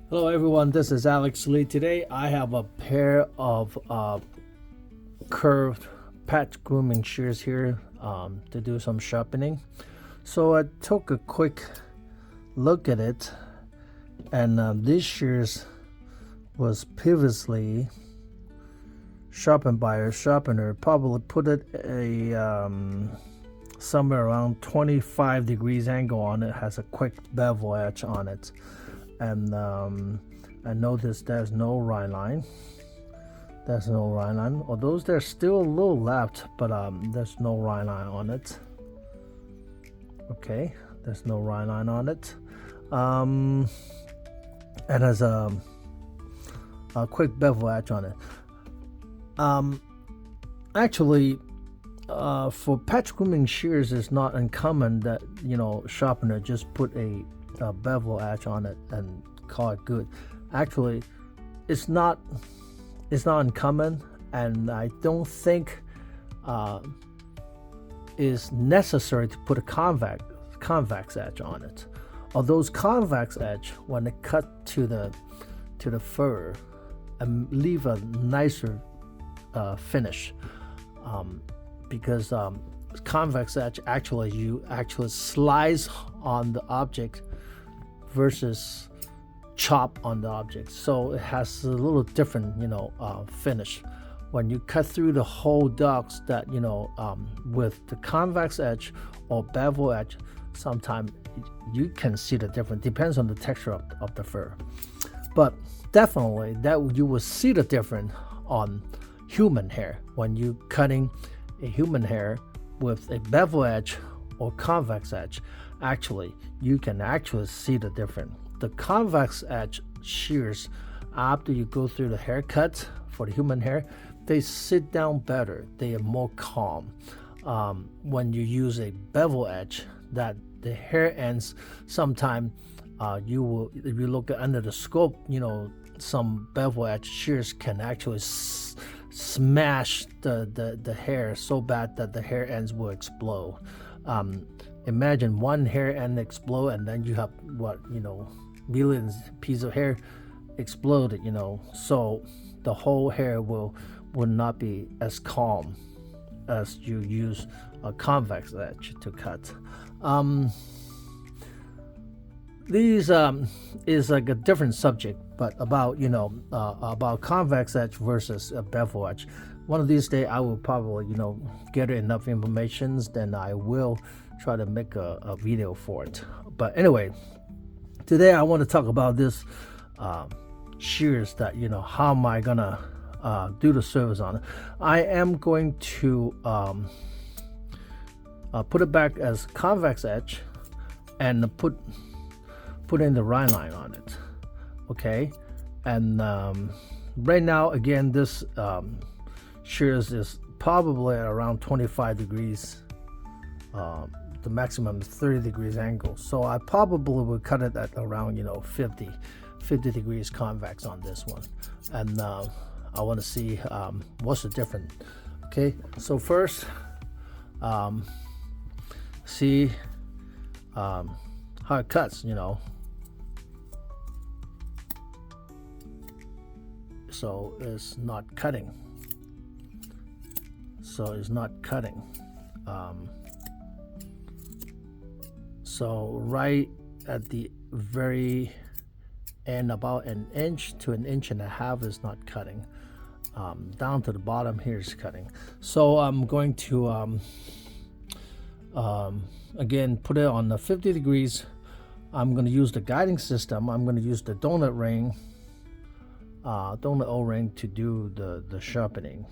Hello everyone, this is Alex Lee. Today I have a pair of curved patch grooming shears here to do some sharpening. So I took a quick look at it, and these shears was previously sharpened by a sharpener. Probably put it a somewhere around 25 degrees angle on it. Has a quick bevel edge on it. And I noticed there's no rhinline. There's no rhinline. Although there's still a little left, but there's no rhinline on it. Okay, there's no rhinline on it. And has a quick bevel edge on it. Actually, for patch grooming shears, it's not uncommon that sharpener just put a bevel edge on it and call it good. Actually, it's not uncommon, and I don't think is necessary to put a convex edge on it. Although those convex edge, when they cut to the fur and leave a nicer finish, because convex edge you actually slice on the object versus chop on the object, so it has a little different finish. When you cut through the whole dogs, that with the convex edge or bevel edge, sometimes you can see the difference. Depends on the texture of the fur, but definitely that you will see the difference on human hair. When you cutting a human hair with a bevel edge or convex edge, you can actually see the difference. The convex edge shears, after you go through the haircut for the human hair, they sit down better. They are more calm. When you use a bevel edge, that the hair ends, sometimes if you look under the scope, some bevel edge shears can actually smash the hair so bad that the hair ends will explode. Imagine one hair end explode, and then you have millions pieces of hair exploded. So the whole hair will not be as calm as you use a convex edge to cut. These is like a different subject, but about convex edge versus a bevel edge. One of these days I will probably get enough information, then I will try to make a video for it. But anyway, today I want to talk about this shears, that how am I gonna do the service on it. I am going to put it back as convex edge and put in the rhinline on it. Okay, and right now, again, this shears is probably at around 25 degrees. The maximum is 30 degrees angle, so I probably will cut it at around 50 degrees convex on this one. And I want to see what's the difference. Okay, so first see how it cuts. So it's not cutting. So right at the very end, about an inch to an inch and a half is not cutting. Down to the bottom here is cutting. So I'm going to again put it on the 50 degrees. I'm going to use the guiding system. I'm going to use the donut O-ring to do the sharpening,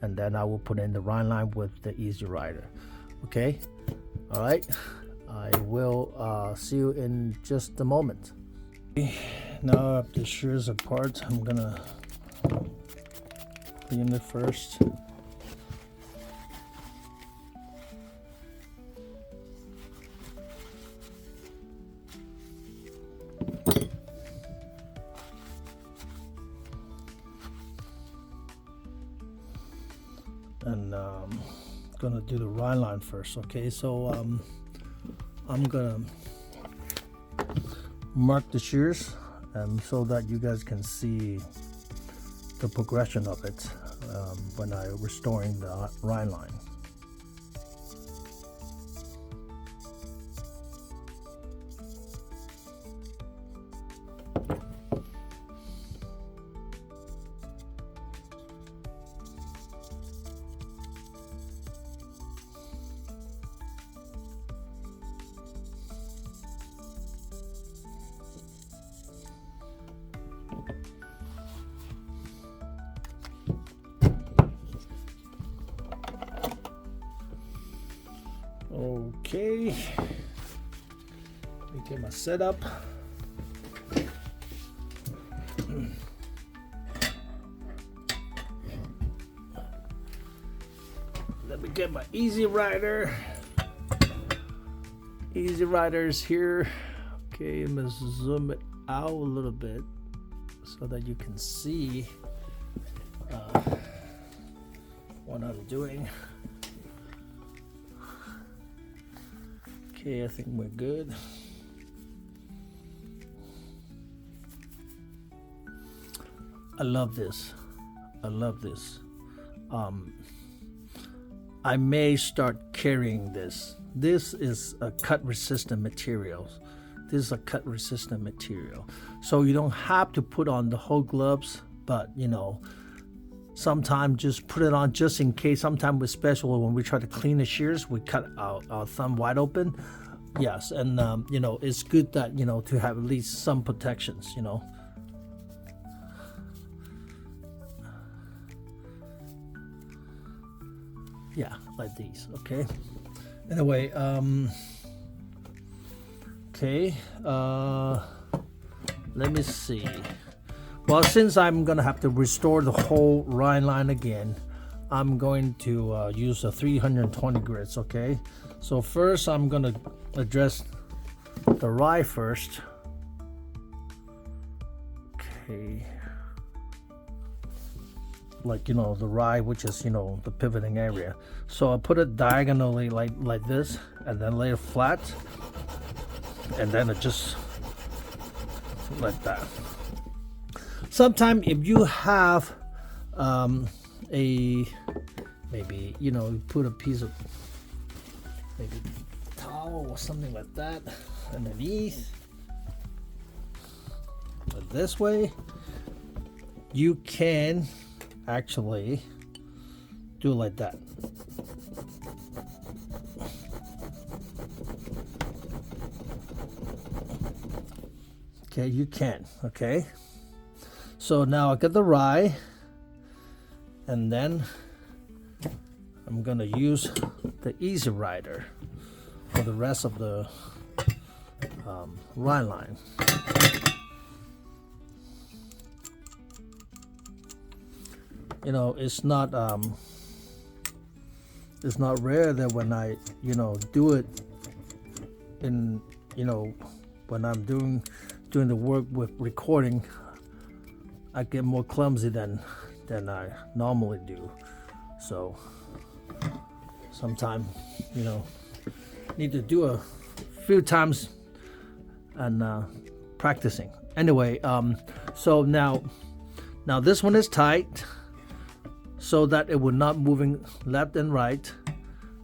and then I will put in the rhinline with the Easy Rider. Okay, all right. I will see you in just a moment. Now I have the shears apart. I'm gonna clean it first. And gonna do the rhinline first. Okay, so I'm gonna mark the shears and so that you guys can see the progression of it when I'm restoring the rhinline. Okay, let me get my setup. Let me get my Easy Rider. Easy Rider's here. Okay, I'm gonna zoom it out a little bit so that you can see what I'm doing. Okay, I think we're good. I love this. I love this. I may start carrying this. This is a cut resistant material. This is a cut resistant material. So you don't have to put on the whole gloves, but you know, sometimes just put it on just in case. Sometimes especially when we try to clean the shears, we cut our thumb wide open. Yes, and you know, it's good that, you know, to have at least some protections, you know. Yeah, like these. Okay, anyway, okay, let me see. Well, since I'm gonna have to restore the whole rhinline again, I'm going to use a 320 grits. Okay, so first I'm gonna address the rye first. Okay, like, you know, the rye, which is, you know, the pivoting area. So I put it diagonally like this, and then lay it flat, and then it just like that. Sometimes if you have maybe, you know, you put a piece of maybe towel or something like that underneath, but this way you can actually do it like that. Okay, you can. Okay, so now I got the rye, and then I'm gonna use the Easy Rider for the rest of the rhinline. You know, it's not rare that when I, you know, do it in, you know, when I'm doing the work with recording, I get more clumsy than I normally do. So sometimes, you know, need to do a few times and practicing. Anyway, so now this one is tight, so that it will not moving left and right,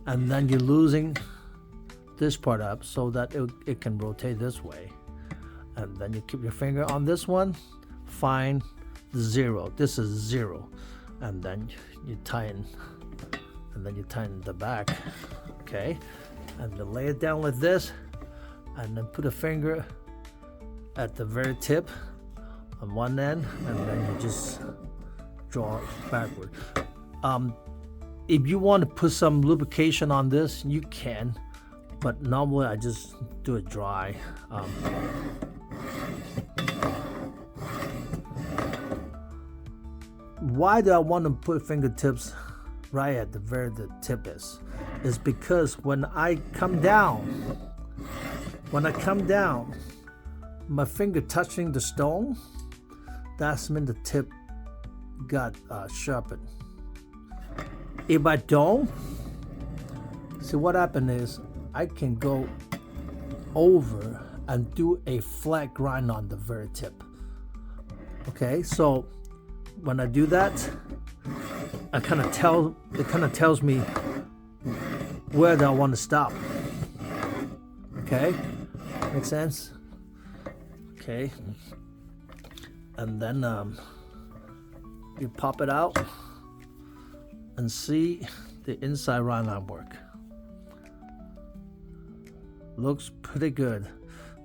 and then you're losing this part up so that it can rotate this way, and then you keep your finger on this one, find 0. This is 0, and then you tighten, and then you tighten the back. Okay, and then lay it down like this, and then put a finger at the very tip on one end, and then you just draw backward. If you want to put some lubrication on this, you can, but normally I just do it dry. Why do I want to put fingertips right at the very tip is because when I come down, my finger touching the stone, that's when the tip got sharpened. If I don't, see what happened is I can go over and do a flat grind on the very tip. Okay, so when I do that, it kind of tells me where do I want to stop. Okay, makes sense. Okay, and then you pop it out and see the inside rhinline work. Looks pretty good.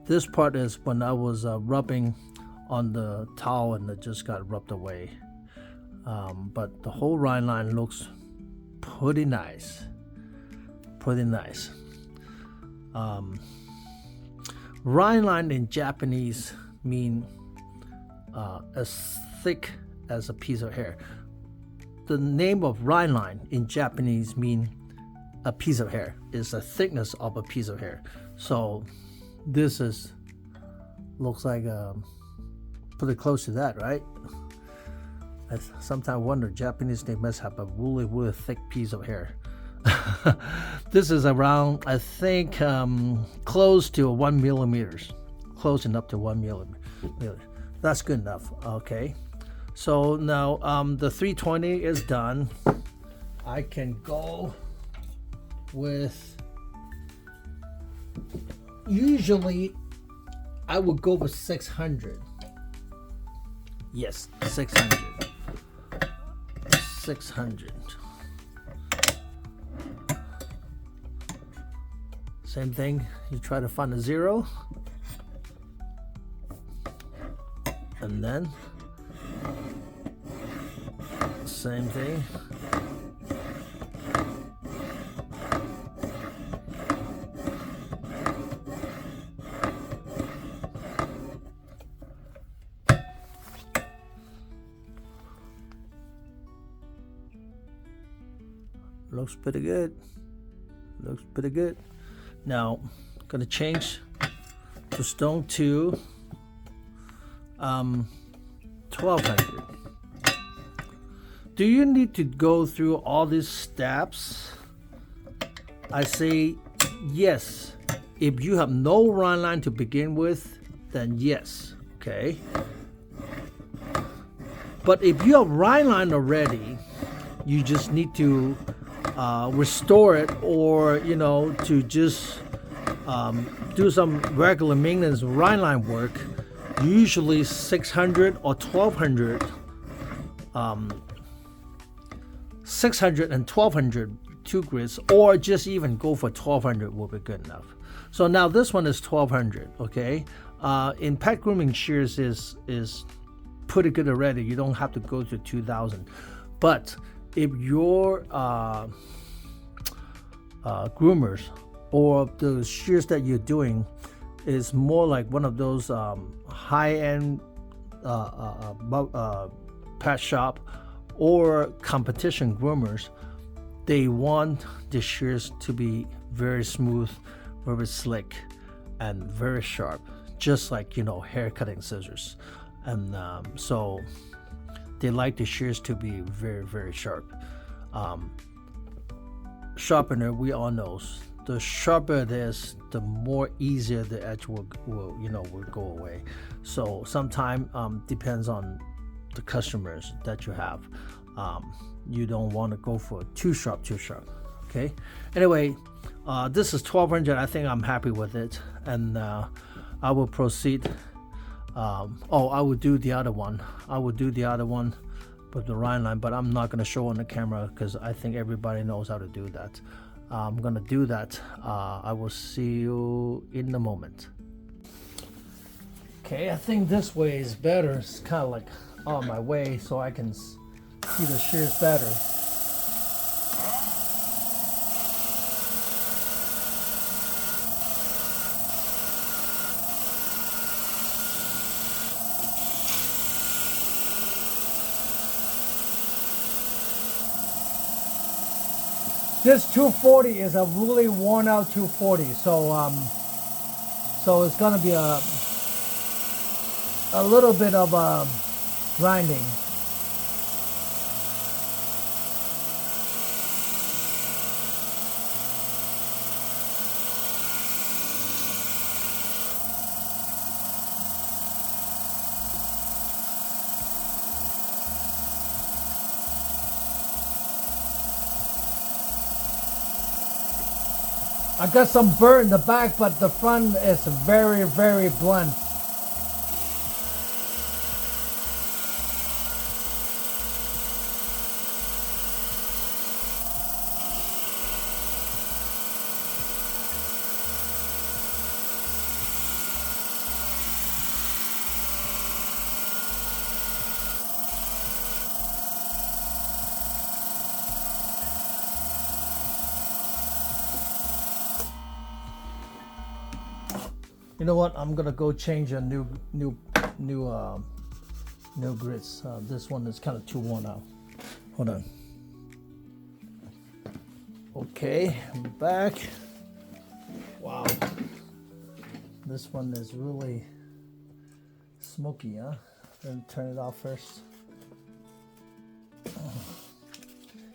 This part is when I was rubbing on the towel and it just got rubbed away. But the whole rhinline looks pretty nice. Pretty nice. Rhinline in Japanese mean as thick as a piece of hair. The name of rhinline in Japanese mean a piece of hair. Is the thickness of a piece of hair. So this looks like pretty close to that, right? I sometimes wonder, Japanese, they must have a really, really thick piece of hair. This is around, I think, close to 1 millimeters, close enough to 1 millimeter. That's good enough. Okay, so now the 320 is done. I can go with, usually I would go with 600. Yes, 600. 600. Same thing, you try to find a 0. And then, same thing. Looks pretty good. Looks pretty good. Now, I'm gonna change the stone to 1200. Do you need to go through all these steps? I say yes. If you have no rhinline to begin with, then yes. Okay. But if you have rhinline already, you just need to restore it, or to just do some regular maintenance rhinline work. Usually 600 or 1200, 600 and 1200 2 grits, or just even go for 1200 will be good enough. So now this one is 1200. Okay, in pet grooming shears is pretty good already. You don't have to go to 2000. But if your groomers or the shears that you're doing is more like one of those high-end pet shop or competition groomers, they want the shears to be very smooth, very slick, and very sharp, just like hair cutting scissors. And so they like the shears to be very, very sharp. Sharpener, we all know, the sharper it is, the more easier the edge will go away. So sometimes depends on the customers that you have. You don't want to go for too sharp. Okay. Anyway, this is 1200. I think I'm happy with it, and I will proceed. I would do the other one. With the rhinline, but I'm not going to show on the camera because I think everybody knows how to do that. I'm going to do that. I will see you in a moment. Okay, I think this way is better. It's kind of like on my way so I can see the shears better. This 240 is a really worn out 240, so it's gonna be a little bit of grinding. I got some burr in the back, but the front is very, very blunt. You know what? I'm gonna go change a new grits. This one is kind of too worn out. Hold on. Okay, I'm back. Wow, this one is really smoky, huh? Let me turn it off first.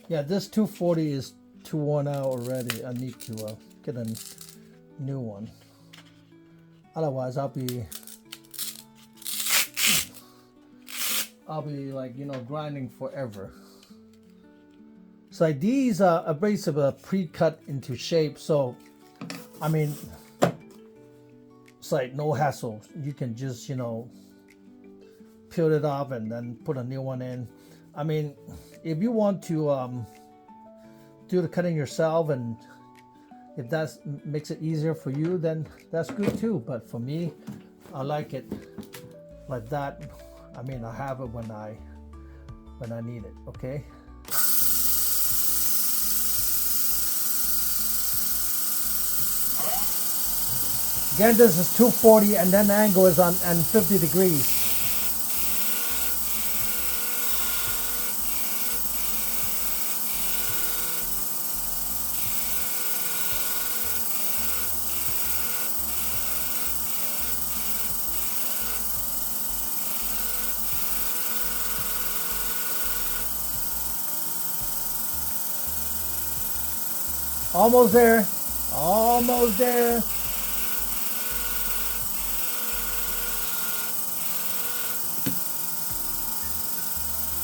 Yeah, this 240 is too worn out already. I need to get a new one. Otherwise, I'll be like, you know, grinding forever. So like these are basically pre-cut into shape. So, I mean, it's like no hassle. You can just, you know, peel it off and then put a new one in. I mean, if you want to do the cutting yourself, and if that makes it easier for you, then that's good too. But for me, I like it like that. I mean, I have it when I need it. Okay. Again, this is 240, and then the angle is on 50 degrees. Almost there. Almost there.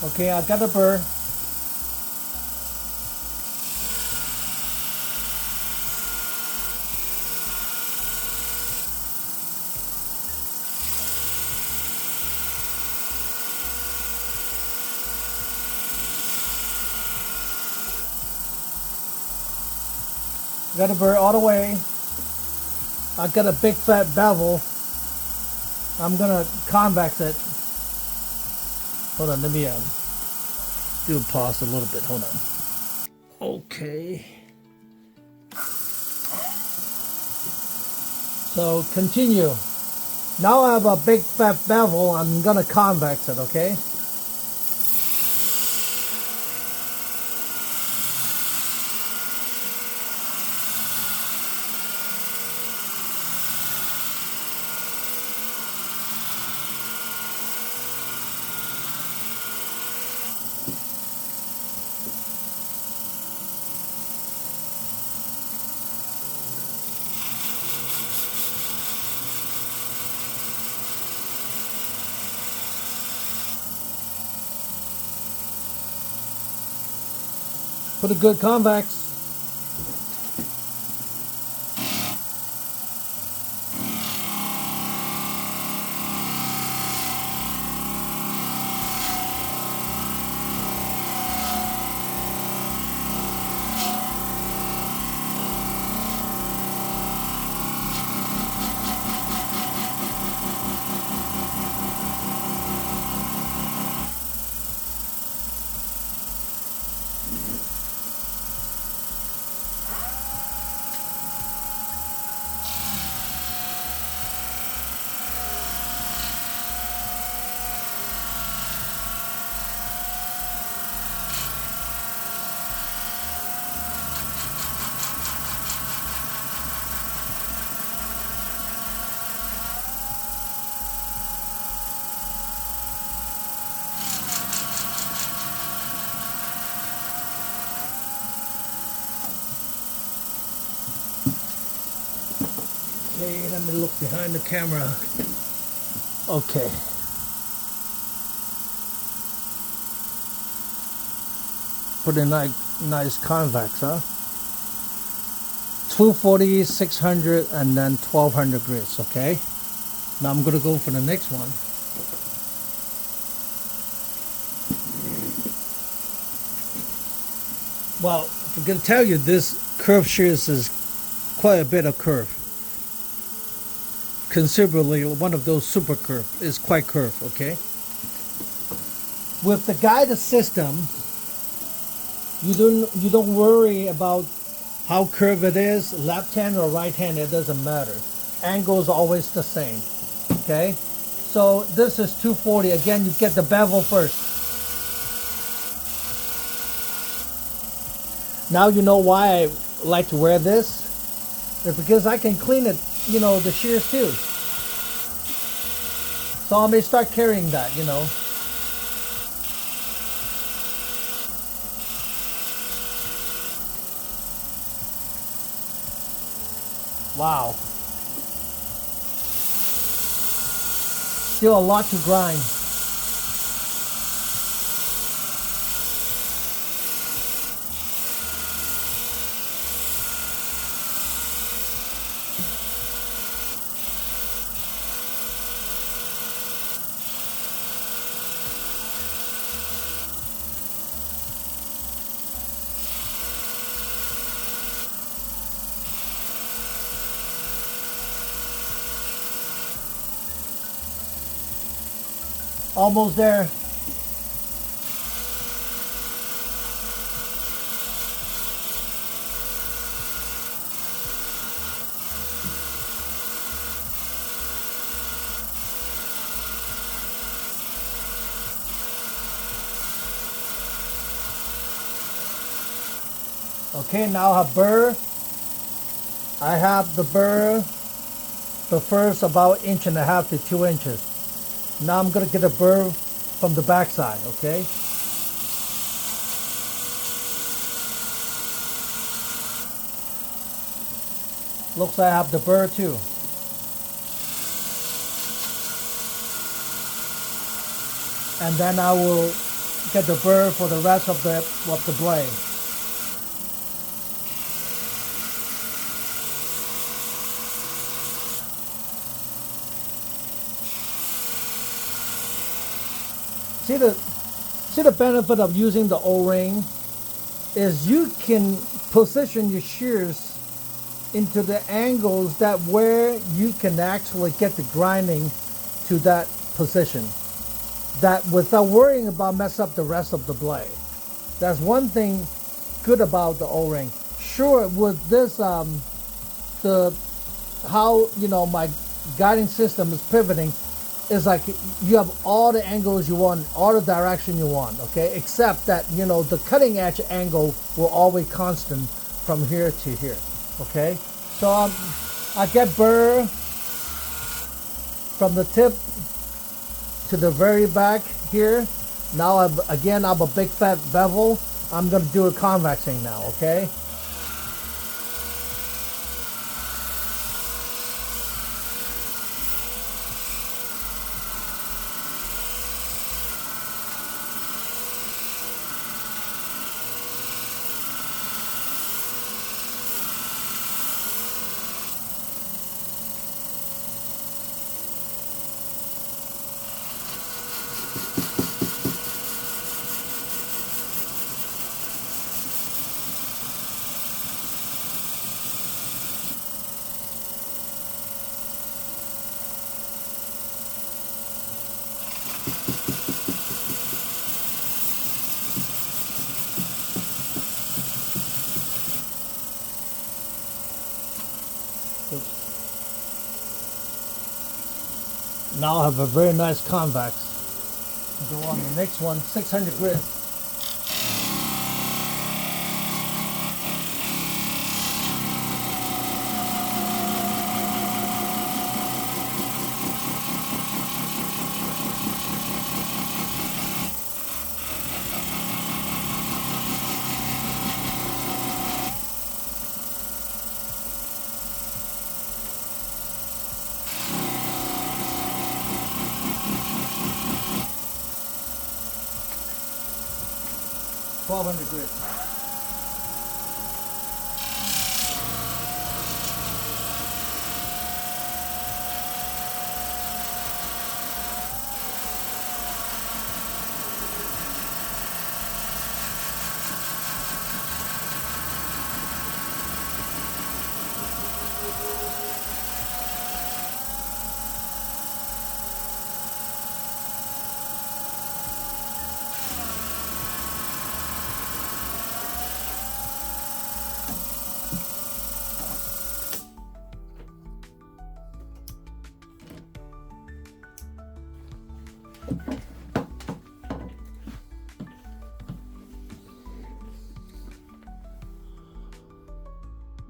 Okay, I got a burr. Got a burr all the way. I got a big fat bevel. I'm gonna convex it. Hold on, let me do a pause a little bit. Hold on. Okay. So continue. Now I have a big fat bevel. I'm gonna convex it. Okay. Put a good convex. Okay, let me look behind the camera. Okay. Put a nice convex, huh? 240, 600, and then 1200 grits, okay? Now I'm gonna go for the next one. Well, I'm gonna tell you, this curve shears is quite a bit of curve. Considerably, one of those super curve is quite curved, okay? With the guided system, you don't worry about how curved it is, left hand or right hand, it doesn't matter. Angle is always the same, okay? So this is 240. Again, you get the bevel first. Now you know why I like to wear this. It's because I can clean it, you know, the shears too. So I may start carrying that, you know. Wow. Still a lot to grind. Almost there. Okay, now I have burr. I have the burr, the first about 1.5 to 2 inches. Now I'm going to get a burr from the back side, okay? Looks like I have the burr too. And then I will get the burr for the rest of the blade. See the benefit of using the O-ring is you can position your shears into the angles that where you can actually get the grinding to that position, that without worrying about mess up the rest of the blade. That's one thing good about the O-ring. Sure, with this how you know my guiding system is pivoting, is like you have all the angles you want, all the direction you want, okay? Except that, you know, the cutting edge angle will always constant from here to here, okay? So I get burr from the tip to the very back here. Now I'm a big fat bevel. I'm gonna do a convexing now, okay? Now I have a very nice convex. Go on the next one, 600 grit.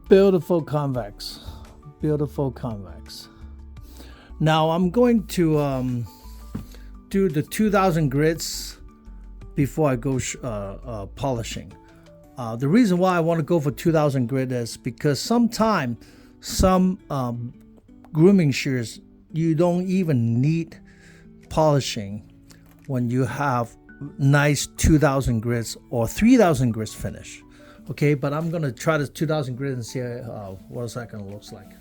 Beautiful convex, beautiful convex. Now I'm going to do the 2000 grits before I go polishing. The reason why I want to go for 2000 grit is because sometimes some grooming shears, you don't even need polishing when you have nice 2000 grits or 3000 grits finish. Okay, but I'm gonna try this 2000 grit and see what that gonna looks like.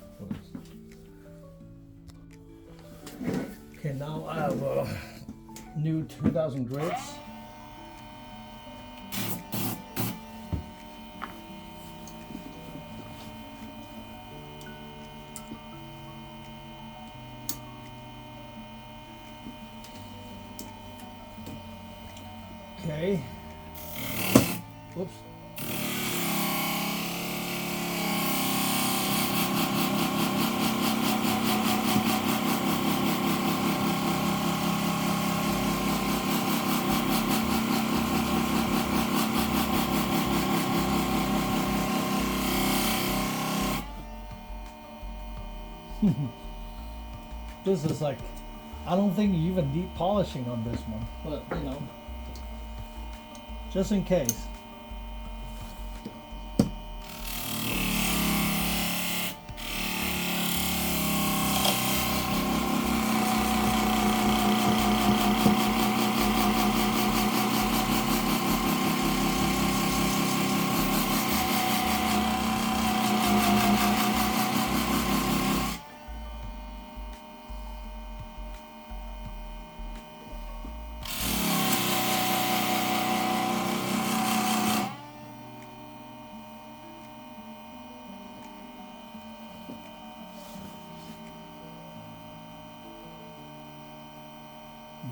Okay, now I have a new 2000 grits. Okay. Whoops. This is like, I don't think you even need polishing on this one, but you know, just in case.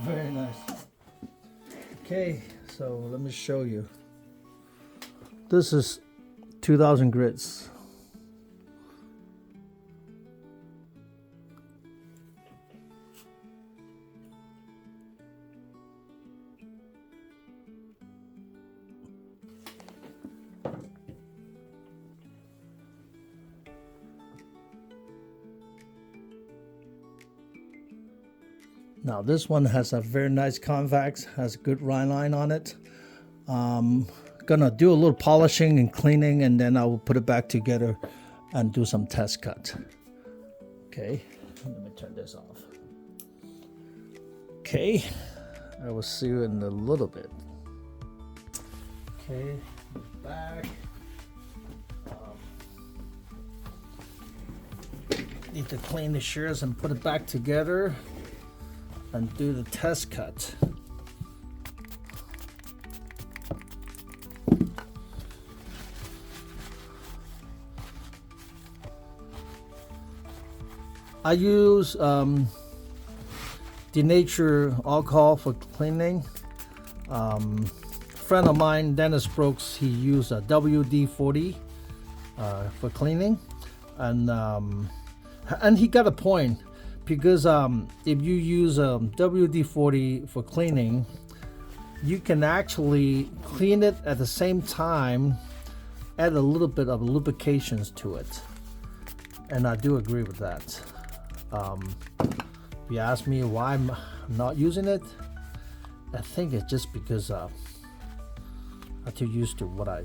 Very nice. Okay, so let me show you. This is 2000 grits. Now this one has a very nice convex, has a good rhinline on it. Gonna do a little polishing and cleaning, and then I will put it back together and do some test cut. Okay, let me turn this off. Okay, I will see you in a little bit. Okay, back. Need to clean the shears and put it back together and do the test cut. I use denatured alcohol for cleaning. Friend of mine, Dennis Brooks, he used a WD-40 for cleaning, and he got a point. Because if you use WD-40 for cleaning, you can actually clean it at the same time, add a little bit of lubrications to it. And I do agree with that. If you ask me why I'm not using it, I think it's just because I'm too used to what I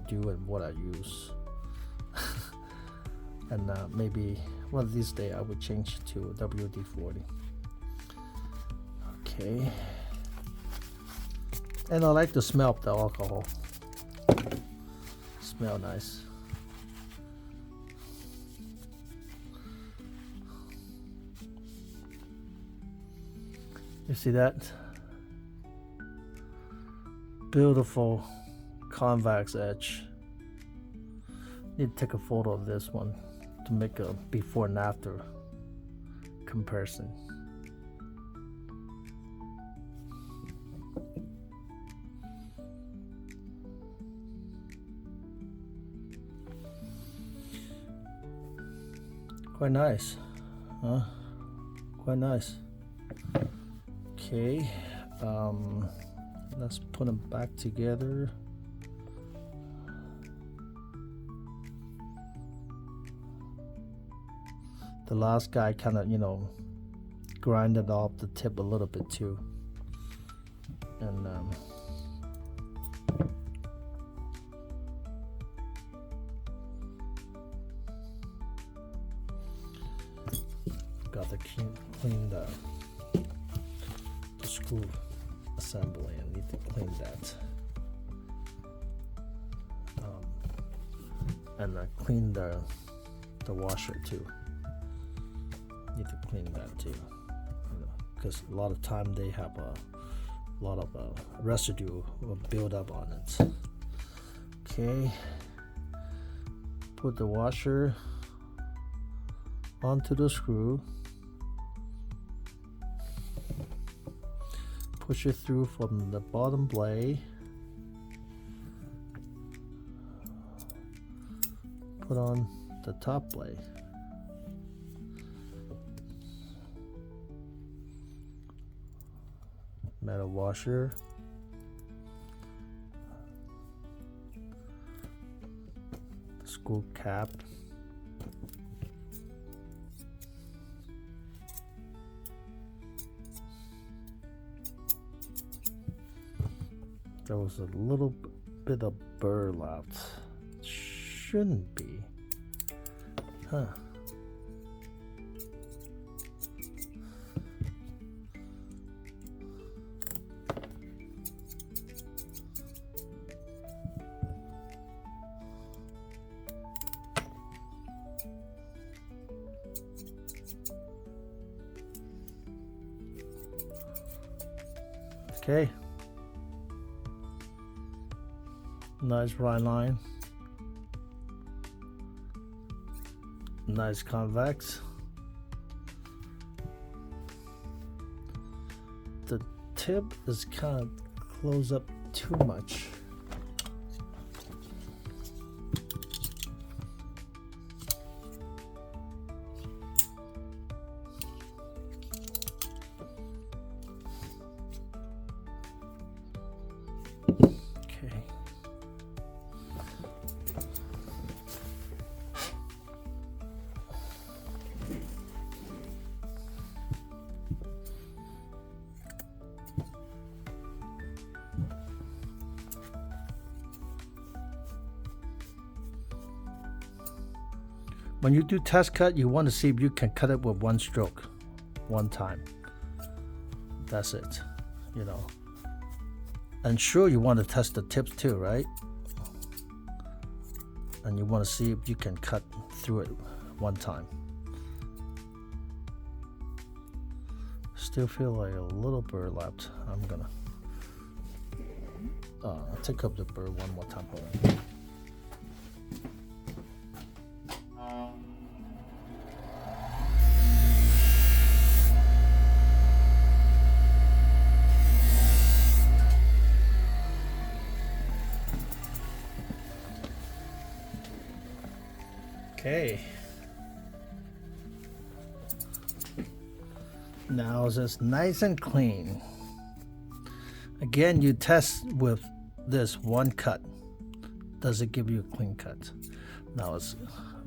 do and what I use. And maybe one of these days I would change to WD-40. Okay. And I like the smell of the alcohol. Smell nice. You see that? Beautiful convex edge. Need to take a photo of this one to make a before and after comparison. Quite nice, huh? Quite nice. Okay, let's put them back together. The last guy kind of, grinded off the tip a little bit too. And got to clean the screw assembly. I need to clean that. And clean the washer too. Need to clean that too, because a lot of time they have a lot of residue will build up on it. Okay, put the washer onto the screw, push it through from the bottom blade, put on the top blade. Metal washer, screw cap, there was a little bit of burr left. Shouldn't be, huh? Okay, nice rhinline, nice convex. The tip is kind of close up too much. When you do test cut, you want to see if you can cut it with one stroke, one time. That's it, And sure, you want to test the tips too, right? And you want to see if you can cut through it one time. Still feel like a little burr left. I'm gonna take up the burr one more time. Hold on. Okay. Now it's nice and clean. Again, you test with this one cut. Does it give you a clean cut? Now it's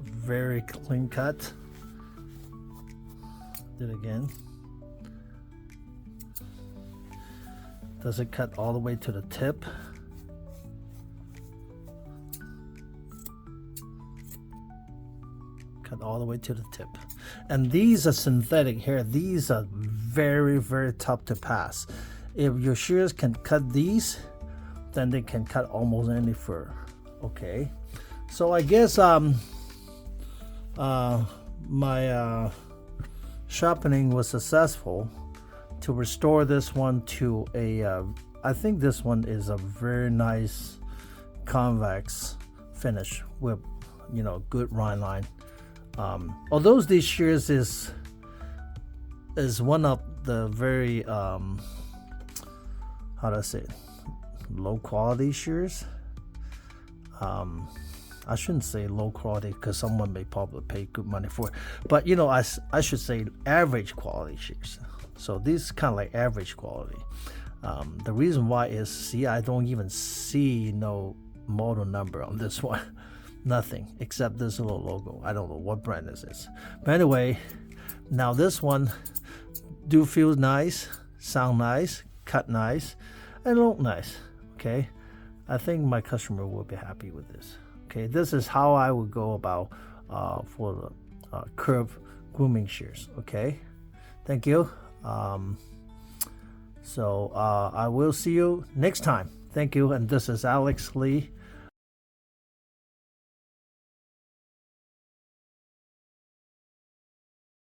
very clean cut. Do it again. Does it cut all the way to the tip? Cut all the way to the tip. And these are synthetic hair. These are very, very tough to pass. If your shears can cut these, then they can cut almost any fur. Okay, so I guess my sharpening was successful to restore this one to a I think this one is a very nice convex finish with good rhinline. Although these shears is one of the very how do I say it? Low quality shears. I shouldn't say low quality because someone may probably pay good money for it, but I should say average quality shears. So this is kind of like average quality. The reason why is, see, I don't even see no model number on this one. Nothing except this little logo. I don't know what brand this is. But anyway, now this one do feel nice, sound nice, cut nice, and look nice. Okay, I think my customer will be happy with this. Okay, this is how I would go about for the curved grooming shears. Okay, thank you. So I will see you next time. Thank you. And this is Alex Lee